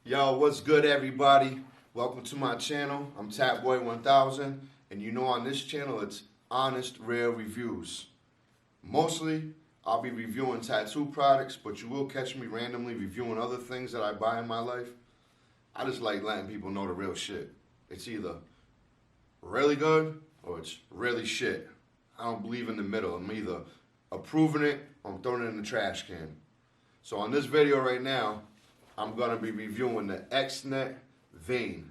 Yo, what's good, everybody? Welcome to my channel. I'm Tapboy1000, and you know on this channel it's honest, real reviews. Mostly, I'll be reviewing tattoo products, but you will catch me randomly reviewing other things that I buy in my life. I just like letting people know the real shit. It's either really good or it's really shit. I don't believe in the middle. I'm either approving it or I'm throwing it in the trash can. So on this video right now, I'm going to be reviewing the Xnet Vane.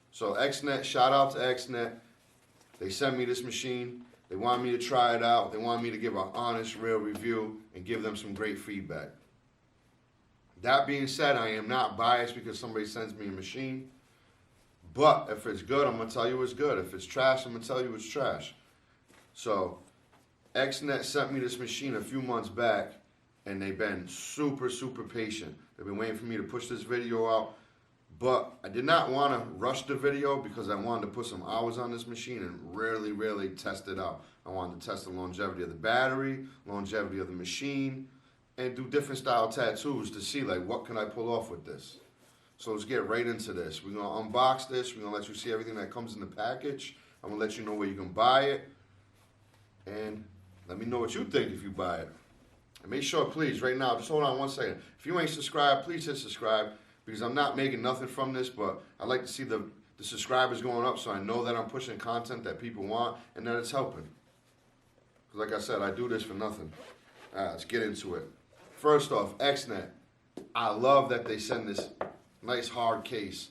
So Xnet, shout out to Xnet. They sent me this machine. They want me to try it out. They want me to give an honest, real review and give them some great feedback. That being said, I am not biased because somebody sends me a machine. But if it's good, I'm going to tell you it's good. If it's trash, I'm going to tell you it's trash. So Xnet sent me this machine a few months back, and they've been super, super patient. They've been waiting for me to push this video out. But I did not want to rush the video because I wanted to put some hours on this machine and really test it out. I wanted to test the longevity of the battery, longevity of the machine, and do different style tattoos to see like what can I pull off with this. So let's get right into this. We're going to unbox this. We're going to let you see everything that comes in the package. I'm going to let you know where you can buy it. And let me know what you think if you buy it. And make sure, please, right now, just hold on one second. If you ain't subscribed, please hit subscribe because I'm not making nothing from this, but I like to see the subscribers going up so I know that I'm pushing content that people want and that it's helping. Because like I said, I do this for nothing. All right, let's get into it. First off, Xnet. I love that they send this nice hard case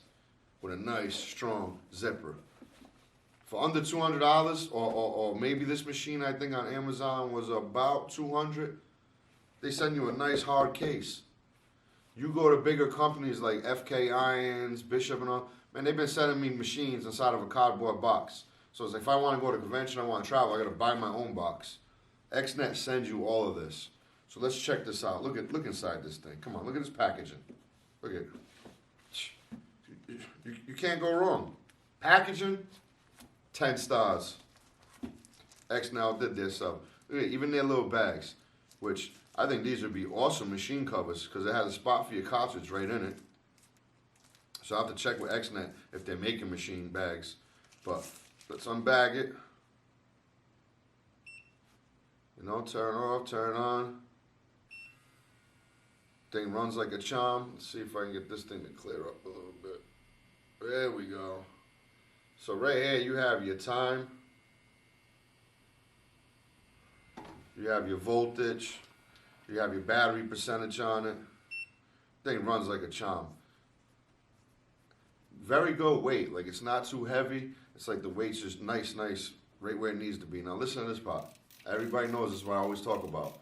with a nice, strong zipper. For under $200, or maybe this machine I think on Amazon was about $200, they send you a nice hard case. You go to bigger companies like FK Irons, Bishop and all, man, they've been sending me machines inside of a cardboard box. So it's like if I want to go to a convention, I want to travel, I got to buy my own box. Xnet sends you all of this. So let's check this out. Look inside this thing. Come on, look at this packaging. Look at it. You can't go wrong. Packaging, 10 stars. Xnet did this stuff. Look at even their little bags, which I think these would be awesome machine covers because it has a spot for your cartridge right in it. So I'll have to check with Xnet if they're making machine bags. But let's unbag it. You know, turn off, turn on. Thing runs like a charm. Let's see if I can get this thing to clear up a little bit. There we go. So right here you have your time. You have your voltage. You have your battery percentage on it. Thing runs like a charm. Very good weight. Like it's not too heavy. It's like the weight's just nice, right where it needs to be. Now listen to this part. Everybody knows this is what I always talk about.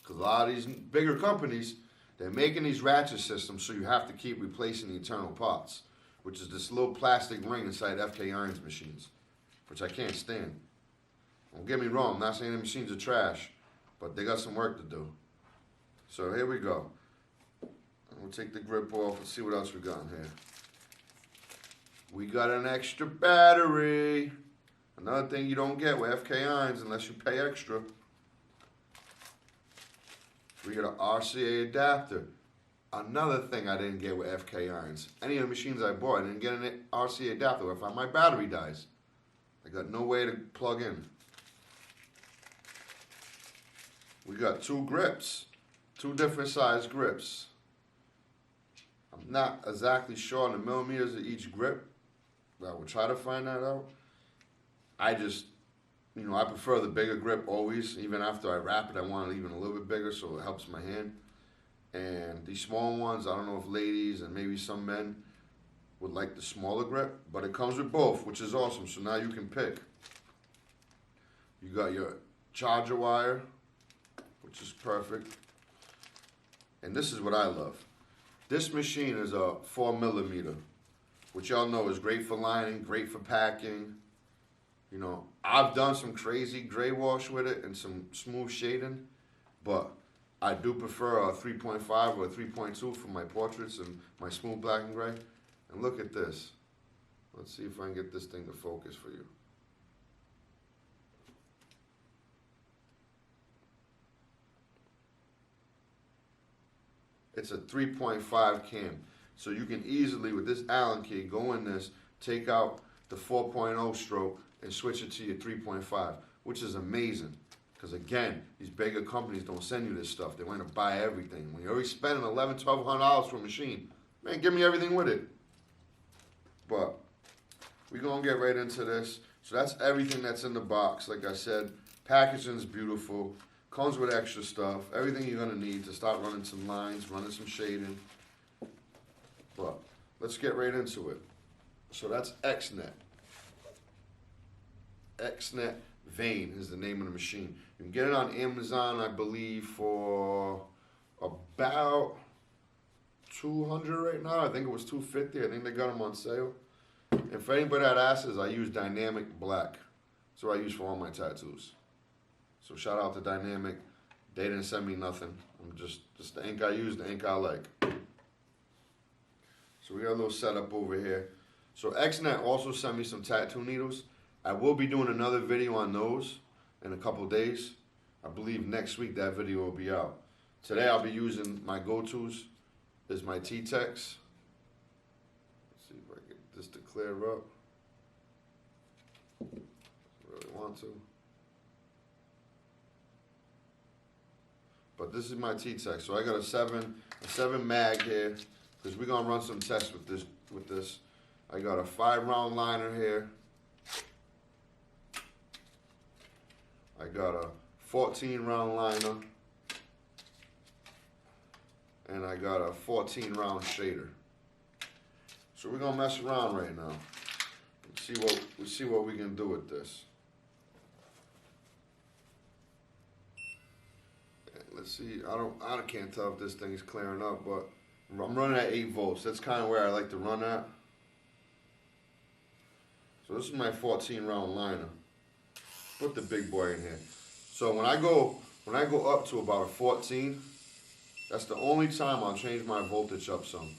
Because a lot of these bigger companies, they're making these ratchet systems so you have to keep replacing the internal parts, which is this little plastic ring inside FK Irons machines, which I can't stand. Don't get me wrong, I'm not saying the machines are trash, but they got some work to do. So here we go. We'll take the grip off and see what else we got in here. We got an extra battery. Another thing you don't get with FK Irons unless you pay extra. We got an RCA adapter. Another thing I didn't get with FK Irons. Any of the machines I bought, I didn't get an RCA adapter. If my battery dies, I got no way to plug in. We got two grips. Two different size grips. I'm not exactly sure on the millimeters of each grip, but I will try to find that out. I just, I prefer the bigger grip always. Even after I wrap it, I want it even a little bit bigger so it helps my hand. And these small ones, I don't know if ladies and maybe some men would like the smaller grip, but it comes with both, which is awesome. So now you can pick. You got your charger wire, which is perfect. And this is what I love. This machine is a 4mm, which y'all know is great for lining, great for packing. You know, I've done some crazy gray wash with it and some smooth shading, but I do prefer a 3.5 or a 3.2 for my portraits and my smooth black and gray. And look at this. Let's see if I can get this thing to focus for you. It's a 3.5 cam. So you can easily, with this Allen key, go in this, take out the 4.0 stroke and switch it to your 3.5, which is amazing. Because again, these bigger companies don't send you this stuff. They want to buy everything. When you're already spending $1,100, $1,200 for a machine, man, give me everything with it. But we're going to get right into this. So that's everything that's in the box. Like I said, packaging is beautiful. Comes with extra stuff. Everything you're going to need to start running some lines, running some shading. But let's get right into it. So that's Xnet. Xnet Vane is the name of the machine. You can get it on Amazon, I believe, for about $200 right now. I think it was $250. I think they got them on sale. And for anybody that asks, I use Dynamic Black. That's what I use for all my tattoos. So shout out to Dynamic. They didn't send me nothing. I'm just the ink I use, the ink I like. So we got a little setup over here. So Xnet also sent me some tattoo needles. I will be doing another video on those in a couple days. I believe next week that video will be out. Today I'll be using my go-tos. Is my T-Tex. Let's see if I get this to clear up. Really want to. But this is my T-Tex. So I got a seven mag here because we're gonna run some tests with this. I got a 5-round liner here. I got a 14-round liner. And I got a 14-round shader. So we're gonna mess around right now. Let's see what we can do with this. Let's see. I can't tell if this thing's clearing up, but I'm running at 8 volts. That's kind of where I like to run at. So this is my 14-round liner. Put the big boy in here. So when I go up to about a 14, that's the only time I'll change my voltage up some.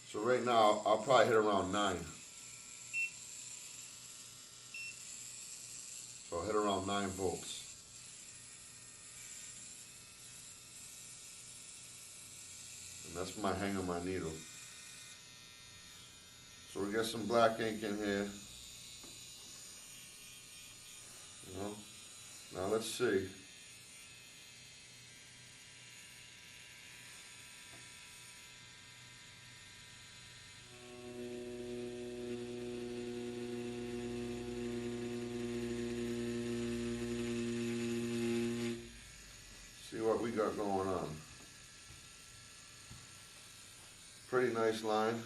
So right now I'll probably hit around 9. So I'll hit around 9 volts. And that's my hang of my needle. So we got some black ink in here. You know? Now let's see. See what we got going on. Pretty nice line.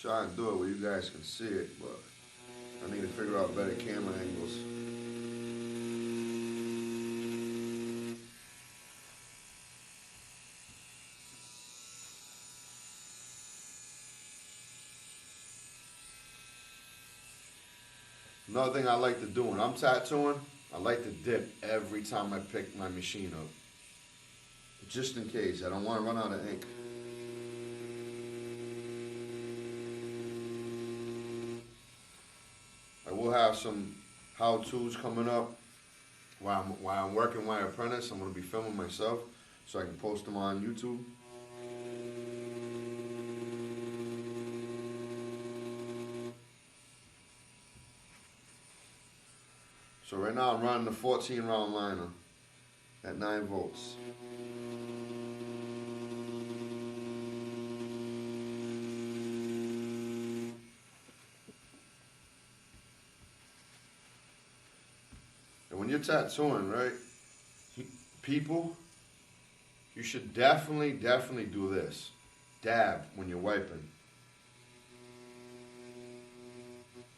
Try and do it where you guys can see it, but I need to figure out better camera angles. Another thing I like to do when I'm tattooing, I like to dip every time I pick my machine up. Just in case, I don't want to run out of ink. I will have some how-tos coming up while I'm working my apprentice. I'm going to be filming myself so I can post them on YouTube. So right now I'm running the 14-round liner at 9 volts. And when you're tattooing, right, people, you should definitely do this. Dab when you're wiping.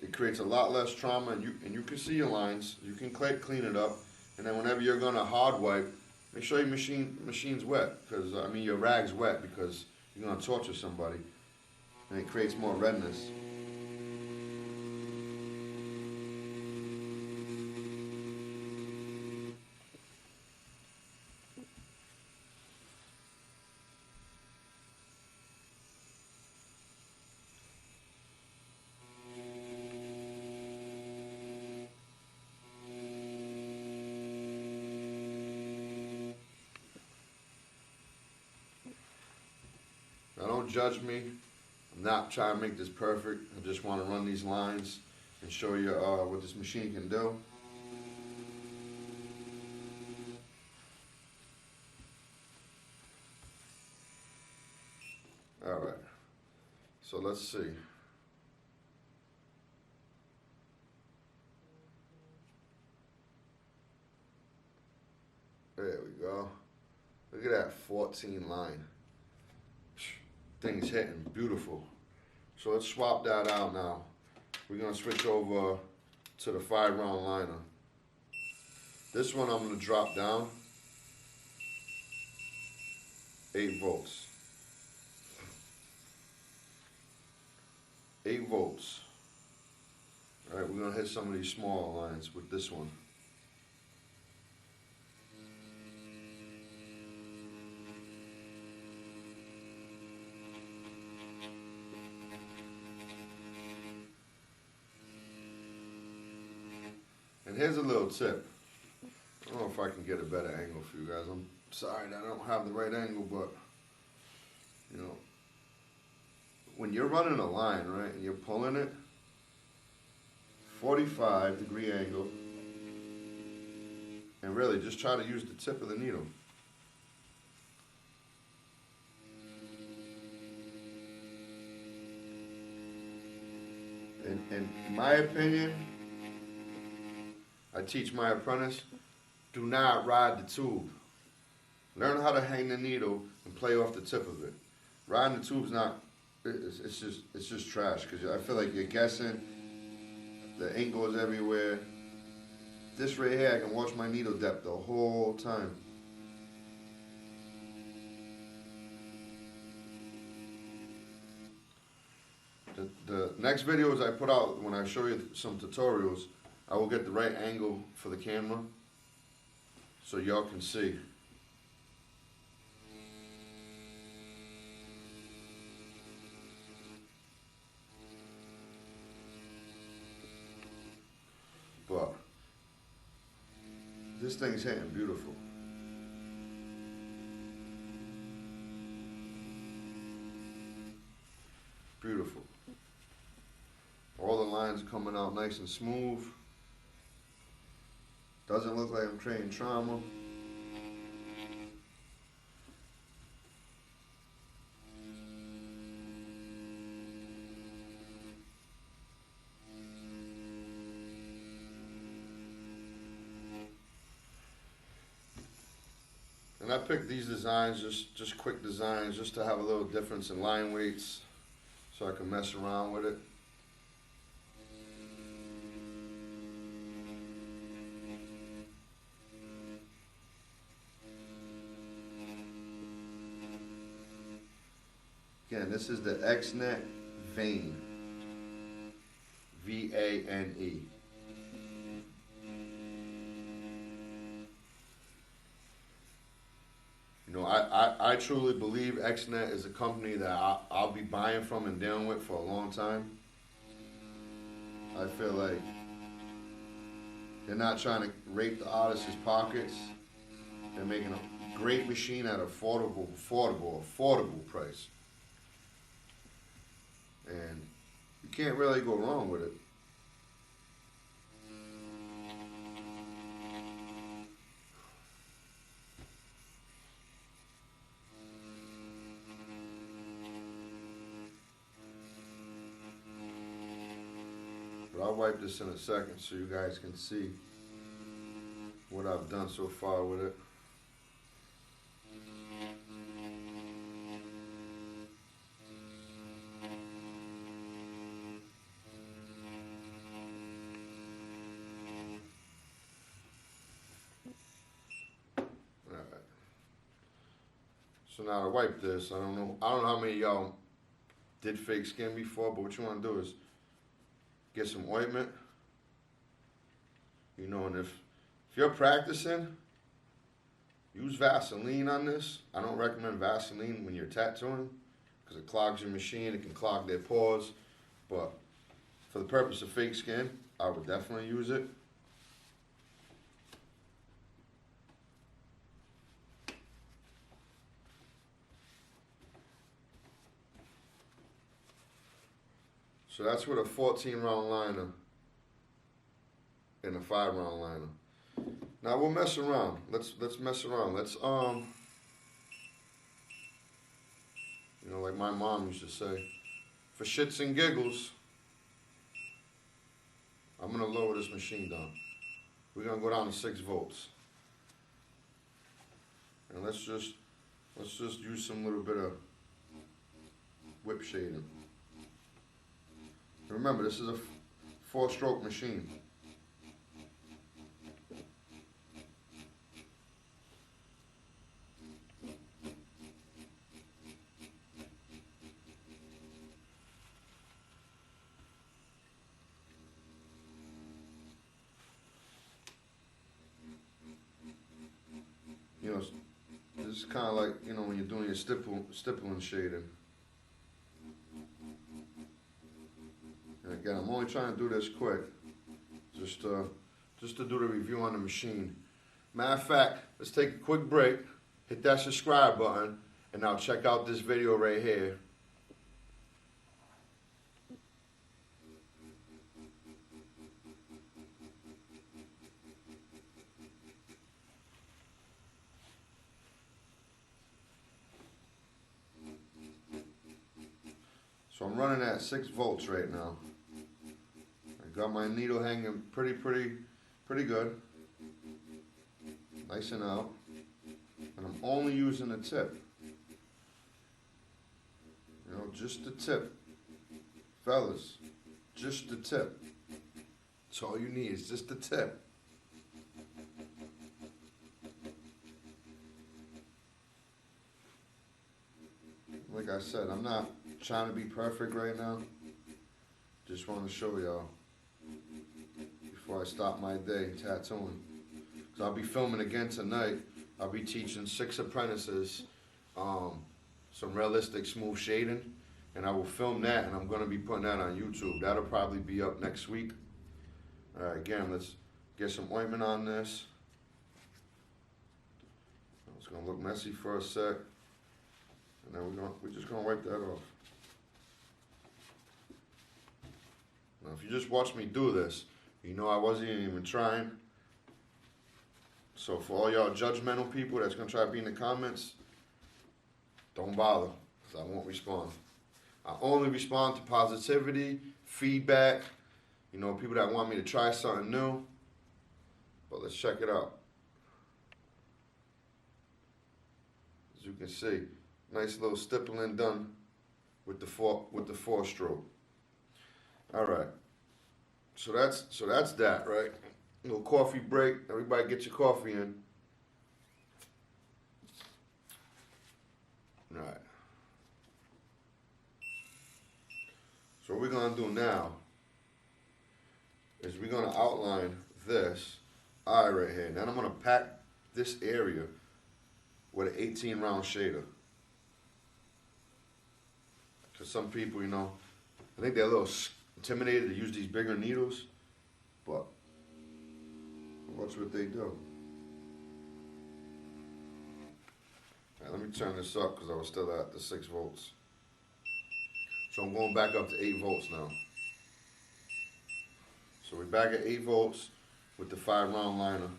It creates a lot less trauma, and you can see your lines. You can clean it up, and then whenever you're gonna hard wipe, make sure your machine's wet, because I mean your rag's wet, because you're gonna torture somebody, and it creates more redness. judge me. I'm not trying to make this perfect. I just want to run these lines and show you what this machine can do. Alright, so let's see. There we go. Look at that 14 line. Thing's hitting, beautiful. So let's swap that out now. We're gonna switch over to the 5-round liner. This one I'm gonna drop down 8 volts. 8 volts. All right, we're gonna hit some of these smaller lines with this one. And here's a little tip. I don't know if I can get a better angle for you guys. I'm sorry that I don't have the right angle, but you know, when you're running a line, right, and you're pulling it, 45-degree angle, and really just try to use the tip of the needle. In my opinion, I teach my apprentice, do not ride the tube. Learn how to hang the needle and play off the tip of it. Riding the tube's not, it's just trash, because I feel like you're guessing, the ink goes everywhere. This right here, I can watch my needle depth the whole time. The next videos I put out, when I show you some tutorials, I will get the right angle for the camera so y'all can see. But this thing's hitting beautiful. Beautiful. All the lines are coming out nice and smooth. Doesn't look like I'm creating trauma. And I picked these designs, just quick designs, just to have a little difference in line weights, so I can mess around with it. Again, this is the Xnet Vane, V-A-N-E. You know, I truly believe Xnet is a company that I'll be buying from and dealing with for a long time. I feel like they're not trying to rape the artist's pockets. They're making a great machine at an affordable price. And you can't really go wrong with it. But I'll wipe this in a second so you guys can see what I've done so far with it. So now to wipe this, I don't know how many of y'all did fake skin before, but what you want to do is get some ointment. You know, and if you're practicing, use Vaseline on this. I don't recommend Vaseline when you're tattooing because it clogs your machine, it can clog their pores. But for the purpose of fake skin, I would definitely use it. So that's with a 14 round liner and a 5 round liner. Now we'll mess around. Let's mess around. Let's you know, like my mom used to say, for shits and giggles, I'm gonna lower this machine down. We're gonna go down to 6 volts. And let's just use some little bit of whip shading. And remember, this is a 4-stroke machine. You know, this is kind of like, you know, when you're doing your stippling shading. And again, I'm only trying to do this quick, just to do the review on the machine. Matter of fact, let's take a quick break, hit that subscribe button, and now check out this video right here. So I'm running at 6 volts right now. I got my needle hanging pretty good. Nice and out. And I'm only using the tip. You know, just the tip. Fellas, just the tip. That's all you need, is just the tip. Like I said, I'm not trying to be perfect right now. Just want to show y'all before I start my day tattooing. Because I'll be filming again tonight. I'll be teaching 6 apprentices some realistic smooth shading. And I will film that, and I'm going to be putting that on YouTube. That'll probably be up next week. Alright, again, let's get some ointment on this. It's going to look messy for a sec. And then we're just going to wipe that off. Now, if you just watch me do this, you know I wasn't even trying. So for all y'all judgmental people that's going to try to be in the comments, don't bother, because I won't respond. I only respond to positivity, feedback, you know, people that want me to try something new. But let's check it out. As you can see, nice little stippling done with the 4-stroke. All right. So that's that, right? Little coffee break. Everybody get your coffee in. All right. So what we're gonna do now is we're gonna outline this eye right here. Then I'm gonna pack this area with an 18 round shader. Cause some people, you know, I think they're a little intimidated to use these bigger needles, but watch what they do. All right, let me turn this up because I was still at the 6 volts. So I'm going back up to 8 volts now. So we're back at 8 volts with the 5 round liner.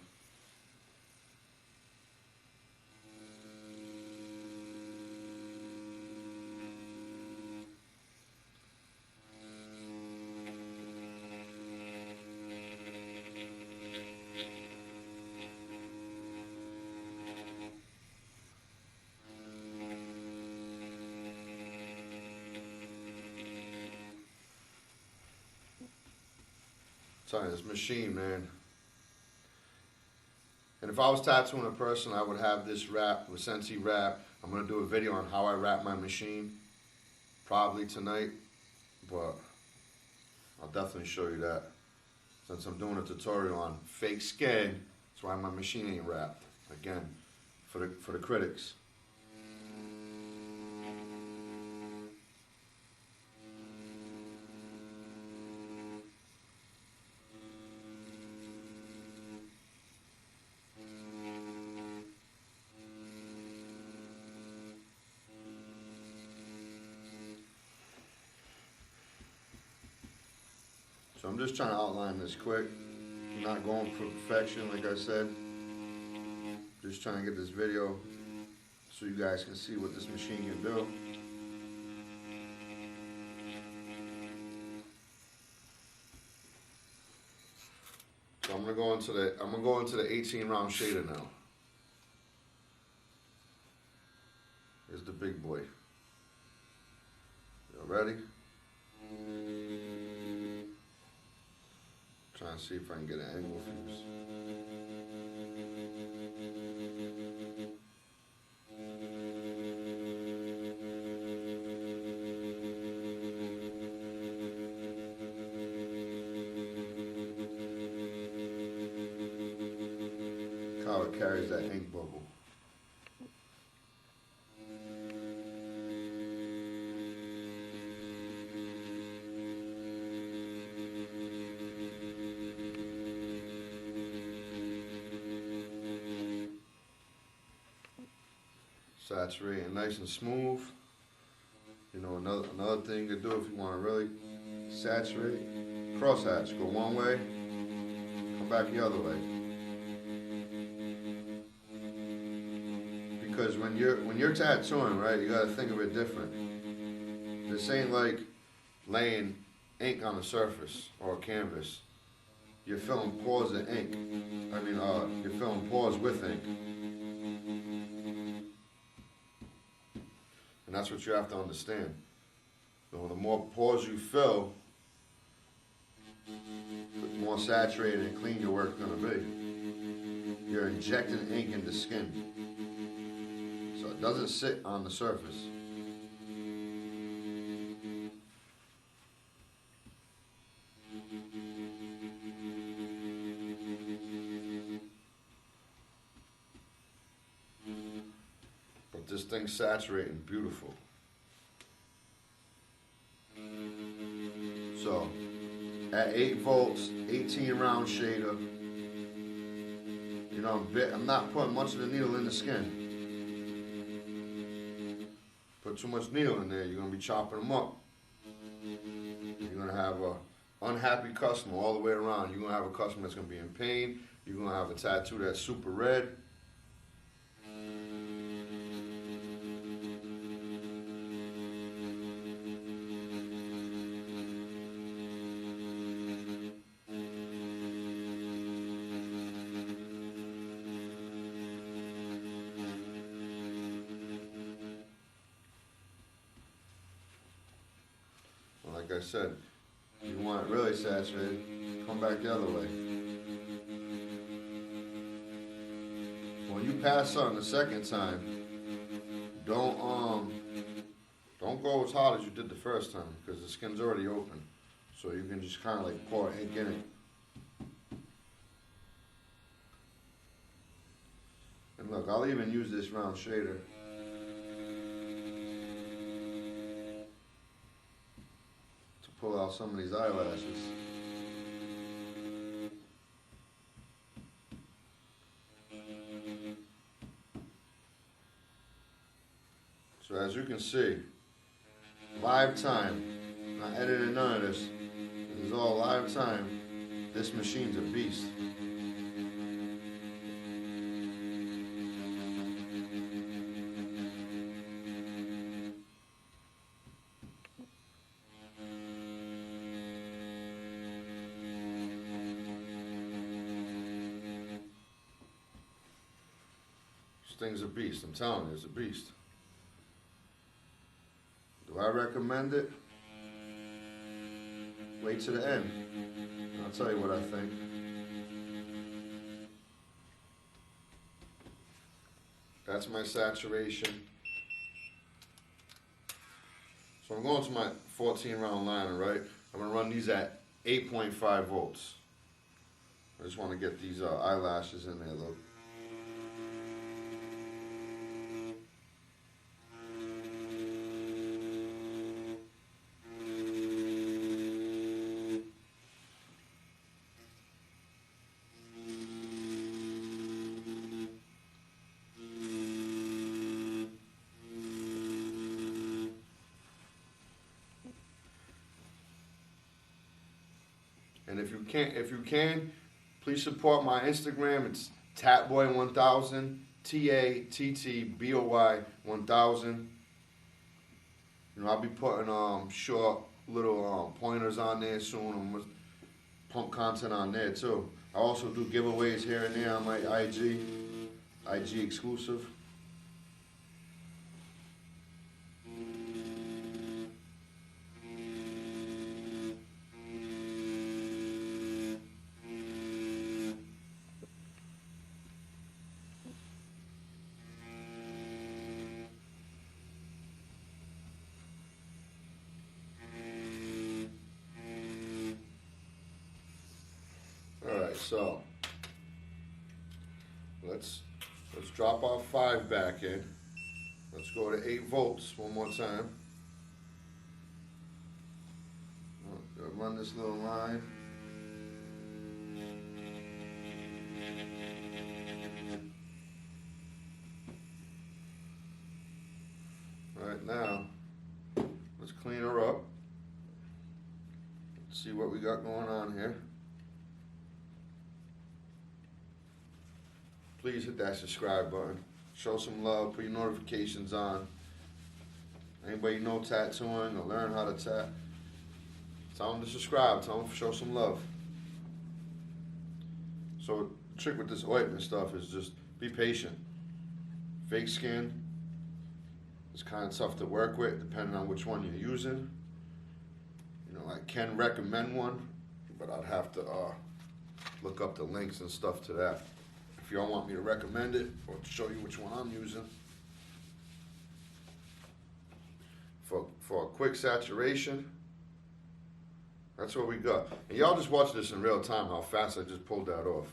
Telling you, this machine, man. And if I was tattooing a person, I would have this wrap with Sensi wrap. I'm gonna do a video on how I wrap my machine, probably tonight, but I'll definitely show you that. Since I'm doing a tutorial on fake skin, that's why my machine ain't wrapped. Again, for the critics. So I'm just trying to outline this quick. I'm not going for perfection, like I said. Just trying to get this video so you guys can see what this machine can do. So I'm gonna go into the 18 round shader now. Here's the big boy. Y'all ready? Trying to see if I can get an angle fuse. How it carries that ink bubble. Saturating nice and smooth. You know, another thing to do if you want to really saturate, cross hatch, go one way, come back the other way. Because when you're tattooing, right, you gotta think of it different. This ain't like laying ink on the surface or a canvas. You're filling pores of ink. You're filling pores with ink. And that's what you have to understand. So the more pores you fill, the more saturated and clean your work's gonna be. You're injecting ink into skin. So it doesn't sit on the surface. But this thing's saturating beautiful. So at 8 volts, 18 round shader, you know, I'm not putting much of the needle in the skin. Put too much needle in there, you're going to be chopping them up. You're going to have a unhappy customer all the way around. You're going to have a customer that's going to be in pain. You're going to have a tattoo that's super red. Like I said, if you want it really saturated, come back the other way. When you pass something the second time, don't go as hard as you did the first time, because the skin's already open. So you can just kind of like pour ink in it. And look, I'll even use this round shader. Pull out some of these eyelashes. So as you can see, live time, not editing none of this. This is all live time. This machine's a beast. This thing's a beast, I'm telling you, it's a beast. Do I recommend it? Wait to the end. I'll tell you what I think. That's my saturation. So I'm going to my 14 round liner, right? I'm going to run these at 8.5 volts. I just want to get these eyelashes in there, look. if you can, please support my Instagram. It's Tatboy1000, TATTBOY 1000. You know, I'll be putting short little pointers on there soon. I'm gonna pump content on there too. I also do giveaways here and there on my IG exclusive. Alright, so let's drop our 5 back in. Let's go to 8 volts one more time. Run this little line. Alright, now let's clean her up. Let's see what we got going on here. Please hit that subscribe button. Show some love. Put your notifications on. Anybody know tattooing or learn how to tat, tell them to subscribe. Tell them to show some love. So the trick with this ointment stuff is just be patient. Fake skin is kind of tough to work with depending on which one you're using. You know, I can recommend one, but I'd have to look up the links and stuff to that. If y'all want me to recommend it or to show you which one I'm using. For a quick saturation, that's what we got. And y'all just watch this in real time how fast I just pulled that off.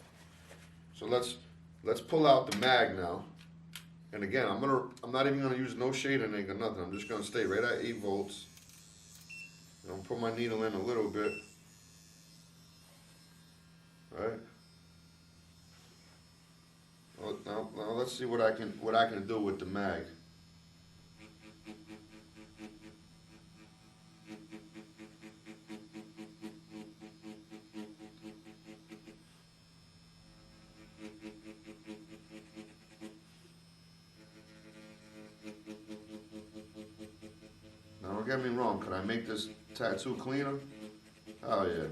So let's pull out the mag now. And again, I'm not even gonna use no shading ink or nothing. I'm just gonna stay right at 8 volts. And I'm gonna put my needle in a little bit. Right? Now let's see what I can do with the mag. Now don't get me wrong, could I make this tattoo cleaner? Oh yeah.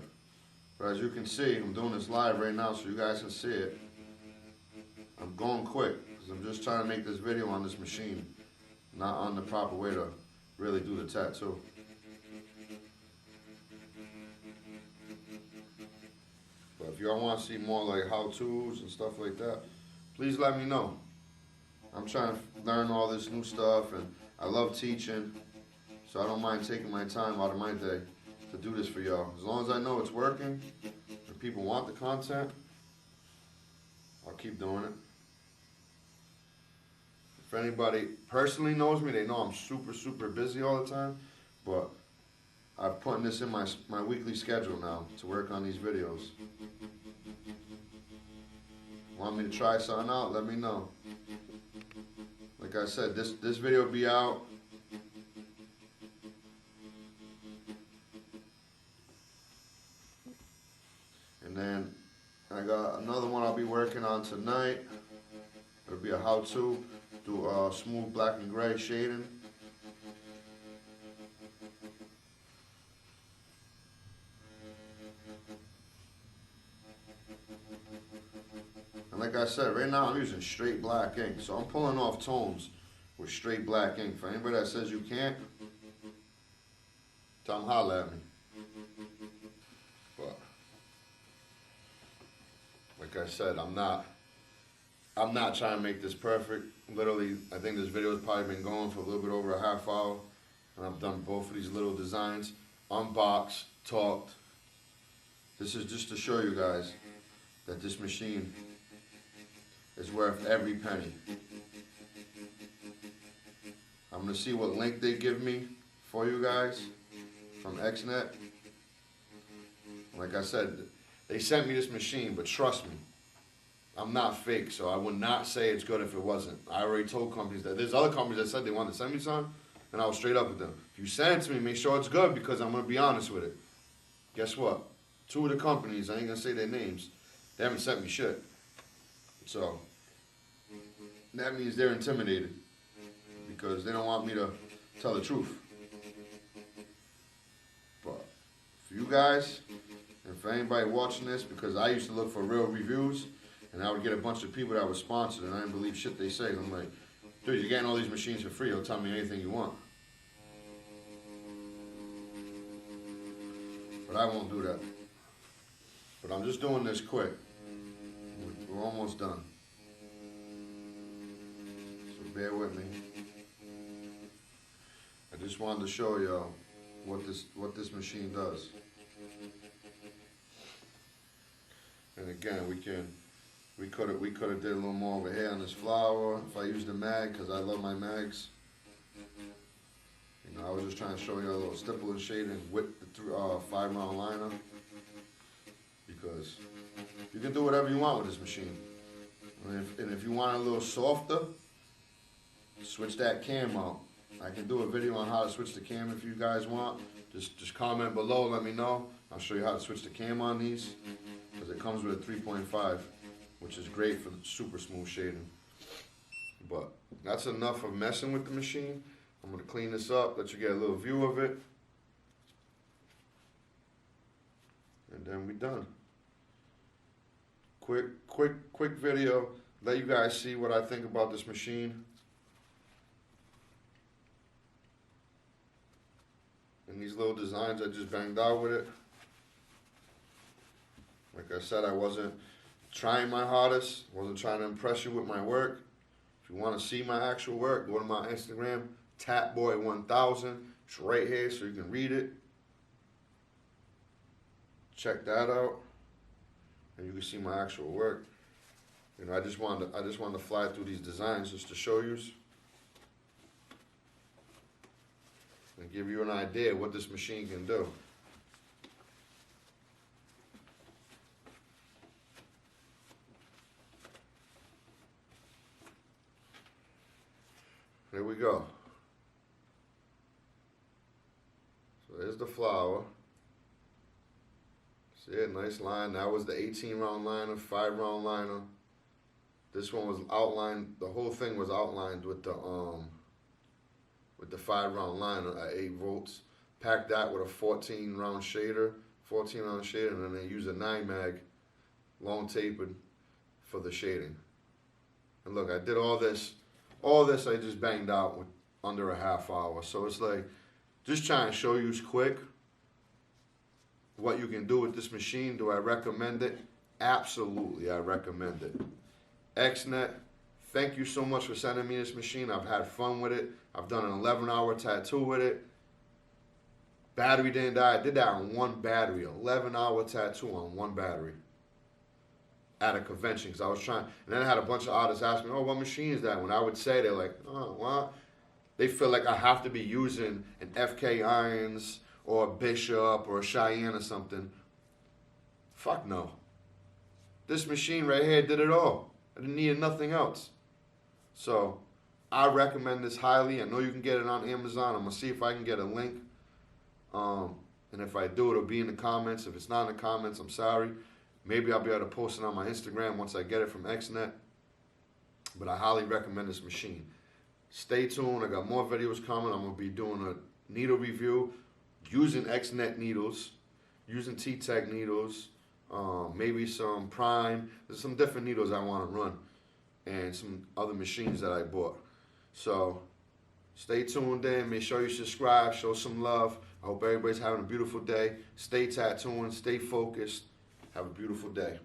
But as you can see, I'm doing this live right now so you guys can see it. I'm going quick because I'm just trying to make this video on this machine, not on the proper way to really do the tattoo. But if y'all want to see more like how-tos and stuff like that, please let me know. I'm trying to learn all this new stuff, and I love teaching, so I don't mind taking my time out of my day to do this for y'all. As long as I know it's working and people want the content, I'll keep doing it. If anybody personally knows me, they know I'm super busy all the time, but I'm putting this in my weekly schedule now to work on these videos. Want me to try something out? Let me know. Like I said, this video will be out. And then I got another one I'll be working on tonight. It'll be a how-to. Do smooth black and gray shading. And like I said, right now I'm using straight black ink. So I'm pulling off tones with straight black ink. For anybody that says you can't, tell them holla at me. But like I said, I'm not trying to make this perfect. Literally, I think this video has probably been going for a little bit over a half hour. And I've done both of these little designs. Unboxed, talked. This is just to show you guys that this machine is worth every penny. I'm going to see what link they give me for you guys from Xnet. Like I said, they sent me this machine, but trust me, I'm not fake, so I would not say it's good if it wasn't. I already told companies that. There's other companies that said they wanted to send me some, and I was straight up with them. If you send it to me, make sure it's good because I'm going to be honest with it. Guess what? Two of the companies, I ain't gonna say their names, they haven't sent me shit. So that means they're intimidated because they don't want me to tell the truth. But for you guys, and for anybody watching this, because I used to look for real reviews, and I would get a bunch of people that were sponsored, and I didn't believe shit they say. I'm like, dude, you're getting all these machines for free. You'll tell me anything you want. But I won't do that. But I'm just doing this quick. We're almost done. So bear with me. I just wanted to show y'all what this machine does. And again, we could have did a little more over here on this flower if I used the mag, because I love my mags. You know, I was just trying to show you a little stipple and shading with the 5-round liner, because you can do whatever you want with this machine. And if you want it a little softer, switch that cam out. I can do a video on how to switch the cam if you guys want. Just comment below, let me know. I'll show you how to switch the cam on these, because it comes with a 3.5, which is great for the super smooth shading. But that's enough of messing with the machine. I'm going to clean this up, let you get a little view of it. And then we're done. Quick video, let you guys see what I think about this machine. And these little designs I just banged out with it. Like I said, I wasn't trying my hardest, wasn't trying to impress you with my work. If you want to see my actual work, go to my Instagram, TatBoy1000. It's right here so you can read it. Check that out, and you can see my actual work. You know, I just wanted to fly through these designs just to show you and give you an idea of what this machine can do. Here we go. So there's the flower. See it, nice line. That was the 18-round liner, 5-round liner. This one was outlined, the whole thing was outlined with the 5-round liner at 8 volts. Packed that with a 14-round shader, and then they use a 9-mag long tapered for the shading. And look, I did all this I just banged out with under a half hour. So it's like, just trying to show you quick what you can do with this machine. Do I recommend it? Absolutely, I recommend it. Xnet, thank you so much for sending me this machine. I've had fun with it. I've done an 11-hour tattoo with it. Battery didn't die. I did that on one battery, 11-hour tattoo on one battery at a convention, because I was trying, and then I had a bunch of artists ask me, oh, what machine is that? When I would say, they're like, oh, what? They feel like I have to be using an FK Irons or a Bishop or a Cheyenne or something. Fuck no. This machine right here did it all. I didn't need nothing else. So I recommend this highly. I know you can get it on Amazon. I'm going to see if I can get a link. And if I do, it'll be in the comments. If it's not in the comments, I'm sorry. Maybe I'll be able to post it on my Instagram once I get it from Xnet. But I highly recommend this machine. Stay tuned. I got more videos coming. I'm going to be doing a needle review using Xnet needles, using T-Tech needles, maybe some Prime. There's some different needles I want to run, and some other machines that I bought. So stay tuned in. Make sure you subscribe. Show some love. I hope everybody's having a beautiful day. Stay tattooing. Stay focused. Have a beautiful day.